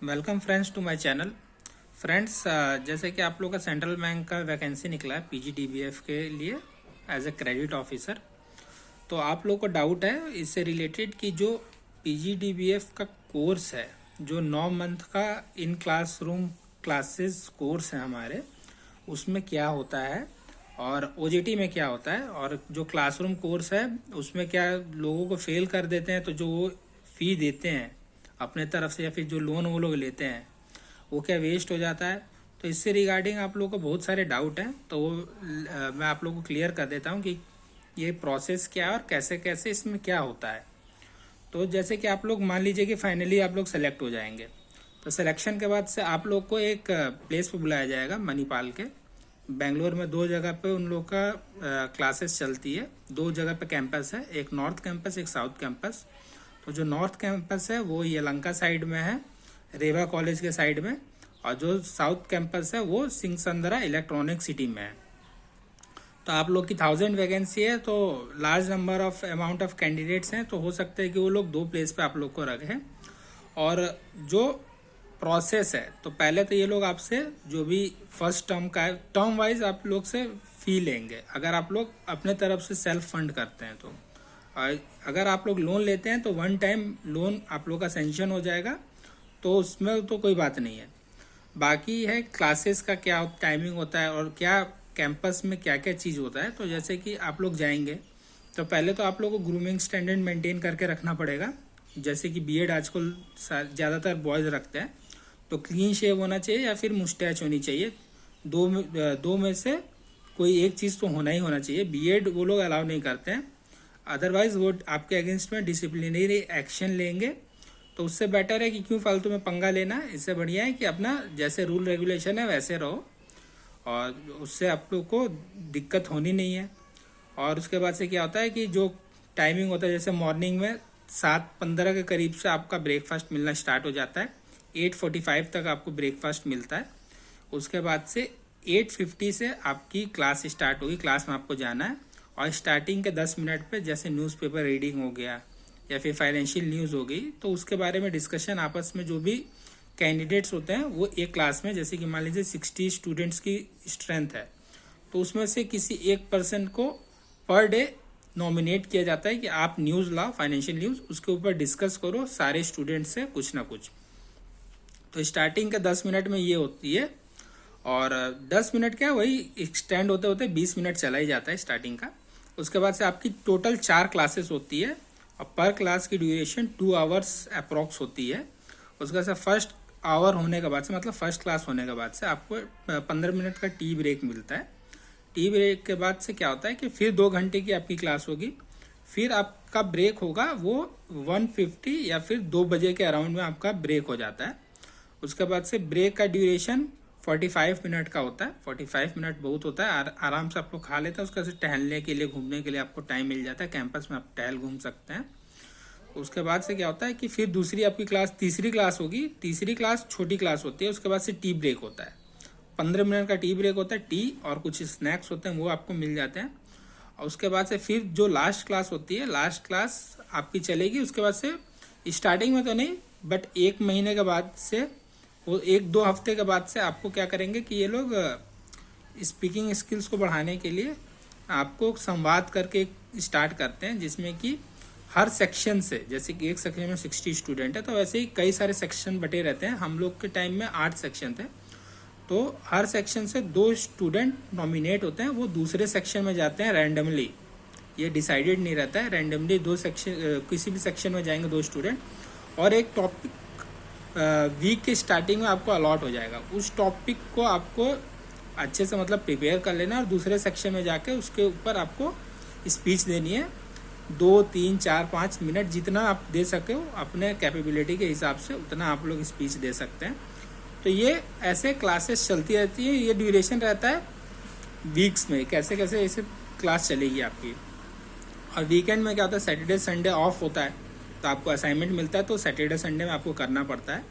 Welcome friends to my channel. Friends, जैसे कि आप लोग का सेंट्रल बैंक का वैकेंसी निकला है पीजीडीबीएफ के लिए एज ए क्रेडिट ऑफिसर। तो आप लोग को डाउट है इससे रिलेटेड कि जो पीजीडीबीएफ का कोर्स है, जो 9 मंथ का इन क्लासरूम क्लासेस कोर्स है हमारे, उसमें क्या होता है और ओजीटी में क्या होता है, और जो क्लासरूम कोर्स है उसमें क्या लोगों को फेल कर देते हैं तो जो वो फी देते हैं अपने तरफ से या फिर जो लोन वो लोग लेते हैं वो क्या वेस्ट हो जाता है। तो इससे रिगार्डिंग आप लोगों को बहुत सारे डाउट हैं, तो वो मैं आप लोगों को क्लियर कर देता हूँ कि ये प्रोसेस क्या है और कैसे कैसे इसमें क्या होता है। तो जैसे कि आप लोग मान लीजिए कि फाइनली आप लोग सेलेक्ट हो जाएंगे, तो सिलेक्शन के बाद से आप लोग को एक प्लेस पे बुलाया जाएगा मणिपाल के। बेंगलोर में 2 जगह पे उन लोग का क्लासेस चलती है, 2 जगह पे कैंपस है, एक नॉर्थ कैंपस एक साउथ कैंपस। तो जो नॉर्थ कैंपस है वो यलंका साइड में है, रेवा कॉलेज के साइड में, और जो साउथ कैंपस है वो सिंगसंदरा इलेक्ट्रॉनिक सिटी में है। तो आप लोग की 1000 वैकेंसी है, तो large number of amount of candidates हैं, तो हो सकता है कि वो लोग 2 प्लेस पे आप लोग को रखें। और जो प्रोसेस है, तो पहले तो ये लोग आपसे जो भी फर्स्ट टर्म का है, टर्म वाइज आप लोग से फी लेंगे अगर आप लोग अपने तरफ से सेल्फ फंड करते हैं। तो अगर आप लोग लोन लेते हैं तो 1 टाइम लोन आप लोग का सेंक्शन हो जाएगा, तो उसमें तो कोई बात नहीं है। बाकी है क्लासेस का क्या टाइमिंग होता है और क्या कैंपस में क्या क्या चीज़ होता है। तो जैसे कि आप लोग जाएंगे तो पहले तो आप लोग को ग्रूमिंग स्टैंडर्ड मेंटेन करके रखना पड़ेगा। जैसे कि बीएड आजकल ज़्यादातर बॉयज़ रखते हैं, तो क्लीन शेव होना चाहिए या फिर मुस्टैच होनी चाहिए। दो में से कोई एक चीज़ तो होना ही होना चाहिए। बीएड वो लोग अलाउ नहीं करते हैं, अदरवाइज वो आपके अगेंस्ट में डिसिप्लिनरी एक्शन लेंगे। तो उससे बेटर है कि क्यों फालतू में पंगा लेना, इससे बढ़िया है कि अपना जैसे रूल रेगुलेशन है वैसे रहो, और उससे आप लोग को दिक्कत होनी नहीं है। और उसके बाद से क्या होता है कि जो टाइमिंग होता है, जैसे मॉर्निंग में 7:15 के करीब से आपका ब्रेकफास्ट मिलना स्टार्ट हो जाता है, 8:45 तक आपको ब्रेकफास्ट मिलता है। उसके बाद से 8:50 से आपकी क्लास स्टार्ट होगी, क्लास में आपको जाना है। और स्टार्टिंग के 10 मिनट पे जैसे न्यूज़पेपर रीडिंग हो गया या फिर फाइनेंशियल न्यूज़ हो गई, तो उसके बारे में डिस्कशन आपस में जो भी कैंडिडेट्स होते हैं वो एक क्लास में, जैसे कि मान लीजिए 60 स्टूडेंट्स की स्ट्रेंथ है, तो उसमें से किसी एक पर्सन को पर डे नॉमिनेट किया जाता है कि आप न्यूज़ लाओ, फाइनेंशियल न्यूज़, उसके ऊपर डिस्कस करो सारे स्टूडेंट्स से कुछ ना कुछ। तो स्टार्टिंग के 10 मिनट में ये होती है, और 10 मिनट क्या वही एक्सटेंड होते होते 20 मिनट चला ही जाता है स्टार्टिंग का। उसके बाद से आपकी टोटल 4 क्लासेस होती है, और पर क्लास की ड्यूरेशन 2 आवर्स अप्रॉक्स होती है। उसके बाद से फर्स्ट आवर होने के बाद से, मतलब फर्स्ट क्लास होने के बाद से आपको 15 मिनट का टी ब्रेक मिलता है। टी ब्रेक के बाद से क्या होता है कि फिर 2 घंटे की आपकी क्लास होगी, फिर आपका ब्रेक होगा वो 1:50 या फिर 2 बजे के अराउंड में आपका ब्रेक हो जाता है। उसके बाद से ब्रेक का ड्यूरेशन 45 मिनट का होता है। 45 मिनट बहुत होता है, आराम से आप लोग खा लेते हैं। उसके बाद टहलने के लिए, घूमने के लिए आपको टाइम मिल जाता है, कैंपस में आप टहल घूम सकते हैं। उसके बाद से क्या होता है कि फिर दूसरी आपकी क्लास, तीसरी क्लास होगी। तीसरी क्लास छोटी क्लास होती है। उसके बाद से टी ब्रेक होता है, 15 मिनट का टी ब्रेक होता है। टी और कुछ स्नैक्स होते हैं वो आपको मिल जाते हैं। और उसके बाद से फिर जो लास्ट क्लास होती है, लास्ट क्लास आपकी चलेगी। उसके बाद से स्टार्टिंग में तो नहीं, बट 1 महीने के बाद से, वो 1-2 हफ्ते के बाद से आपको क्या करेंगे कि ये लोग स्पीकिंग स्किल्स को बढ़ाने के लिए आपको संवाद करके स्टार्ट करते हैं, जिसमें कि हर सेक्शन से, जैसे कि एक सेक्शन में 60 स्टूडेंट है, तो वैसे ही कई सारे सेक्शन बटे रहते हैं। हम लोग के टाइम में 8 सेक्शन थे, तो हर सेक्शन से 2 स्टूडेंट नॉमिनेट होते हैं, वो दूसरे सेक्शन में जाते हैं रैंडमली। ये डिसाइडेड नहीं रहता है, रैंडमली 2 सेक्शन, किसी भी सेक्शन में जाएंगे 2 स्टूडेंट, और एक टॉपिक वीक के स्टार्टिंग में आपको अलॉट हो जाएगा। उस टॉपिक को आपको अच्छे से मतलब प्रिपेयर कर लेना, और दूसरे सेक्शन में जाके उसके ऊपर आपको स्पीच देनी है। 2, 3, 4, 5 मिनट जितना आप दे सके हो अपने कैपेबिलिटी के हिसाब से, उतना आप लोग स्पीच दे सकते हैं। तो ये ऐसे क्लासेस चलती रहती है। ये ड्यूरेशन रहता है वीक्स में, कैसे कैसे ऐसे क्लास चलेगी आपकी। और वीकेंड में क्या होता है, सैटरडे संडे ऑफ होता है, तो आपको असाइनमेंट मिलता है, तो सैटरडे संडे में आपको करना पड़ता है,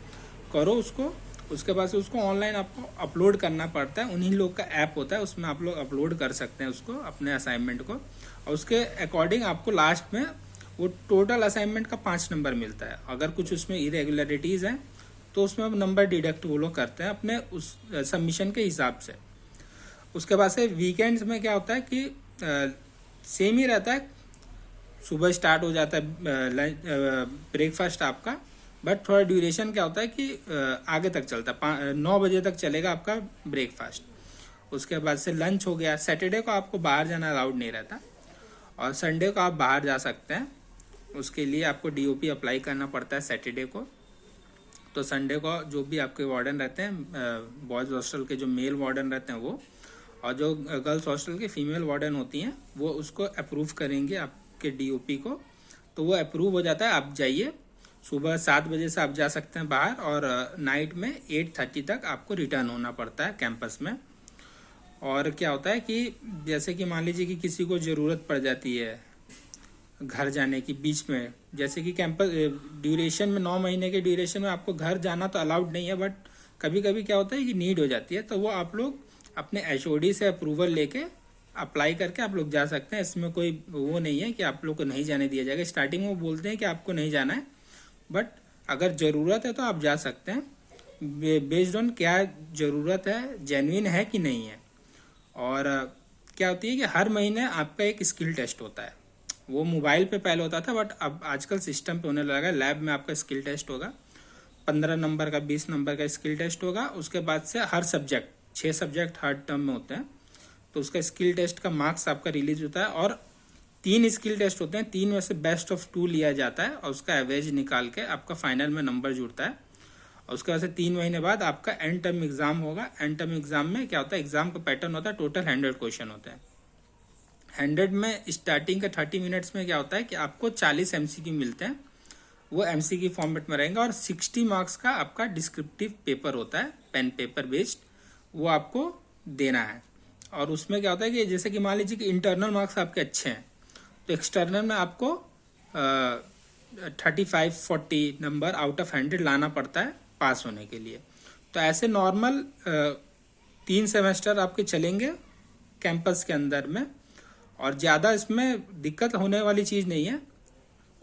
करो उसको। उसके बाद से उसको ऑनलाइन आपको अपलोड करना पड़ता है। उन्हीं लोग का ऐप होता है, उसमें आप लोग अपलोड कर सकते हैं उसको, अपने असाइनमेंट को, और उसके अकॉर्डिंग आपको लास्ट में वो टोटल असाइनमेंट का 5 नंबर मिलता है। अगर कुछ उसमें इरेगुलरिटीज़ हैं तो उसमें नंबर डिडक्ट वो लोग करते हैं अपने उस सबमिशन के हिसाब से। उसके बाद से वीकेंड्स में क्या होता है कि सेम ही रहता है, सुबह स्टार्ट हो जाता है ब्रेकफास्ट आपका, बट थोड़ा ड्यूरेशन क्या होता है कि आगे तक चलता है, 9 बजे तक चलेगा आपका ब्रेकफास्ट। उसके बाद से लंच हो गया। सैटरडे को आपको बाहर जाना अलाउड नहीं रहता, और संडे को आप बाहर जा सकते हैं। उसके लिए आपको DOP अप्लाई करना पड़ता है सैटरडे को। तो संडे को जो भी आपके वार्डन रहते हैं, बॉयज़ हॉस्टल के जो मेल वार्डन रहते हैं वो, और जो गर्ल्स हॉस्टल की फीमेल वार्डन होती हैं, वो उसको अप्रूव करेंगे आपके DOP को। तो वो अप्रूव हो जाता है, आप जाइए। सुबह 7 बजे से आप जा सकते हैं बाहर, और नाइट में 8:30 तक आपको रिटर्न होना पड़ता है कैंपस में। और क्या होता है कि जैसे कि मान लीजिए कि किसी को ज़रूरत पड़ जाती है घर जाने की बीच में, जैसे कि कैंपस ड्यूरेशन में 9 महीने के ड्यूरेशन में आपको घर जाना तो अलाउड नहीं है, बट कभी कभी क्या होता है कि नीड हो जाती है, तो वो आप लोग अपने HOD से अप्रूवल लेके अप्लाई करके आप लोग जा सकते हैं। इसमें कोई वो नहीं है कि आप लोग को नहीं जाने दिया जाएगा। स्टार्टिंग में वो बोलते हैं कि आपको नहीं जाना है, बट अगर ज़रूरत है तो आप जा सकते हैं, बेस्ड ऑन क्या ज़रूरत है, जेन्युइन है कि नहीं है। और क्या होती है कि हर महीने आपका एक स्किल टेस्ट होता है। वो मोबाइल पे पहले होता था, बट अब आजकल सिस्टम पे होने लगा है। लैब में आपका स्किल टेस्ट होगा, 15 नंबर का, 20 नंबर का स्किल टेस्ट होगा। उसके बाद से हर सब्जेक्ट, 6 सब्जेक्ट हर टर्म में होते हैं, तो उसका स्किल टेस्ट का मार्क्स आपका रिलीज होता है। और 3 स्किल टेस्ट होते हैं, 3 में से बेस्ट ऑफ 2 लिया जाता है, और उसका एवरेज निकाल के आपका फाइनल में नंबर जुड़ता है। और उसके बाद से 3 महीने बाद आपका एंड टर्म एग्जाम होगा। एंड टर्म एग्जाम में क्या होता है, एग्जाम का पैटर्न होता है, टोटल 100 क्वेश्चन होते हैं। 100 में स्टार्टिंग के 30 मिनट्स में क्या होता है कि आपको 40 MCQ मिलते हैं, वो MCQ फॉर्मेट में रहेंगे। और 60 मार्क्स का आपका डिस्क्रिप्टिव पेपर होता है, पेन पेपर बेस्ड, वो आपको देना है। और उसमें क्या होता है कि जैसे कि मान लीजिए कि इंटरनल मार्क्स आपके अच्छे हैं, तो एक्सटर्नल में आपको 35-40 नंबर आउट ऑफ 100 लाना पड़ता है पास होने के लिए। तो ऐसे नॉर्मल 3 सेमेस्टर आपके चलेंगे कैंपस के अंदर में, और ज़्यादा इसमें दिक्कत होने वाली चीज़ नहीं है।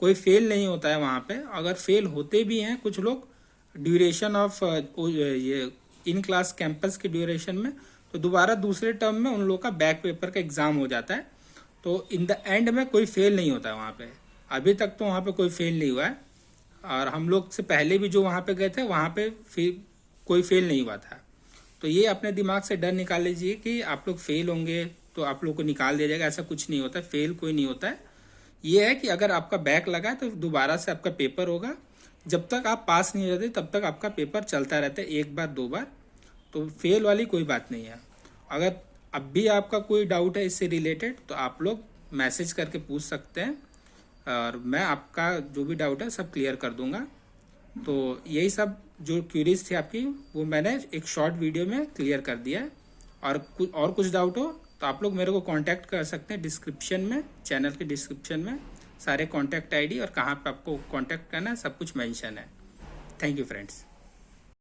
कोई फेल नहीं होता है वहाँ पे। अगर फेल होते भी हैं कुछ लोग ड्यूरेशन ऑफ ये इन क्लास कैंपस के ड्यूरेशन में, तो दोबारा दूसरे टर्म में उन लोगों का बैक पेपर का एग्ज़ाम हो जाता है। तो इन द एंड में कोई फेल नहीं होता है वहाँ पे। अभी तक तो वहाँ पे कोई फेल नहीं हुआ है, और हम लोग से पहले भी जो वहाँ पे गए थे वहाँ पे कोई फेल नहीं हुआ था। तो ये अपने दिमाग से डर निकाल लीजिए कि आप लोग फेल होंगे तो आप लोग को निकाल दिया जाएगा, ऐसा कुछ नहीं होता है। फेल कोई नहीं होता है। ये है कि अगर आपका बैक लगा है तो दोबारा से आपका पेपर होगा। जब तक आप पास नहीं हो जाते तब तक आपका पेपर चलता रहता है, 1 बार 2 बार। तो फेल वाली कोई बात नहीं है। अगर अब भी आपका कोई डाउट है इससे रिलेटेड, तो आप लोग मैसेज करके पूछ सकते हैं, और मैं आपका जो भी डाउट है सब क्लियर कर दूंगा। तो यही सब जो क्यूरीज थी आपकी, वो मैंने एक शॉर्ट वीडियो में क्लियर कर दिया है। और कुछ डाउट हो तो आप लोग मेरे को कांटेक्ट कर सकते हैं। डिस्क्रिप्शन में, चैनल के डिस्क्रिप्शन में सारे कांटेक्ट ID और कहाँ पे आपको कांटेक्ट करना है सब कुछ मेंशन है। Thank you friends.